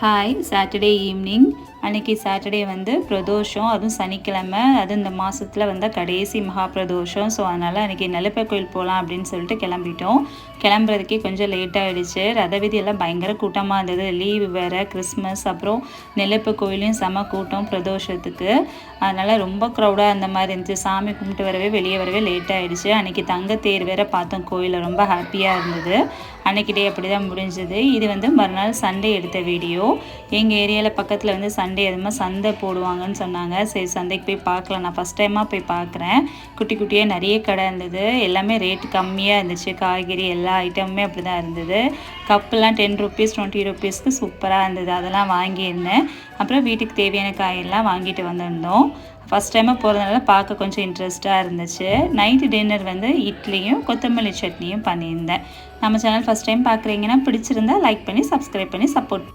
Hi Saturday evening. அன்றைக்கி Saturday வந்து பிரதோஷம், அதுவும் சனிக்கிழமை, அது இந்த மாதத்தில் வந்து கடைசி மகா பிரதோஷம். ஸோ அதனால் அன்றைக்கி நெல்லையப்பர் கோயில் போகலாம் அப்படின்னு சொல்லிட்டு கிளம்பிட்டோம். கிளம்புறதுக்கே கொஞ்சம் லேட்டாகிடுச்சு. ரத வீதியெல்லாம் பயங்கர கூட்டமாக இருந்தது. லீவு வேறு, கிறிஸ்மஸ், அப்புறம் நெல்லையப்பர் கோயிலையும் செம கூட்டம் பிரதோஷத்துக்கு. அதனால் ரொம்ப க்ரௌடாக அந்த மாதிரி இருந்துச்சு. சாமி கும்பிட்டு வரவே வெளியே வரவே லேட் ஆகிடுச்சு. அன்றைக்கி தங்கத்தேர் வேறு பார்த்தோம் கோயிலில், ரொம்ப ஹாப்பியாக இருந்தது. அன்றைக்கி டே அப்படி தான் முடிஞ்சது. இது வந்து மறுநாள் சண்டே எடுத்த வீடியோ. எங்கள் ஏரியாவில் பக்கத்தில் வந்து சண்டே அதுமாதிரி சந்தை போடுவாங்கன்னு சொன்னாங்க. சரி சந்தைக்கு போய் பார்க்கலாம். நான் ஃபஸ்ட் டைமாக போய் பார்க்குறேன். குட்டி குட்டியாக நிறைய கடை இருந்தது. எல்லாமே ரேட்டு கம்மியாக இருந்துச்சு. காய்கறி எல்லா ஐட்டமுமே அப்படி தான் இருந்தது. கப்பெல்லாம் 10 ருபீஸ் 20 ருபீஸ்க்கு சூப்பராக இருந்தது. அதெல்லாம் வாங்கியிருந்தேன். அப்புறம் வீட்டுக்கு தேவையான காயெல்லாம் வாங்கிட்டு வந்திருந்தோம். ஃபஸ்ட் டைமாக போகிறதுனால பார்க்க கொஞ்சம் இன்ட்ரெஸ்ட்டாக இருந்துச்சு. நைட்டு டின்னர் வந்து இட்லியும் கொத்தமல்லி சட்னியும் பண்ணியிருந்தேன். நம்ம சேனல் ஃபஸ்ட் டைம் பார்க்குறீங்கன்னா பிடிச்சிருந்தா லைக் பண்ணி சப்ஸ்கிரைப் பண்ணி சப்போர்ட்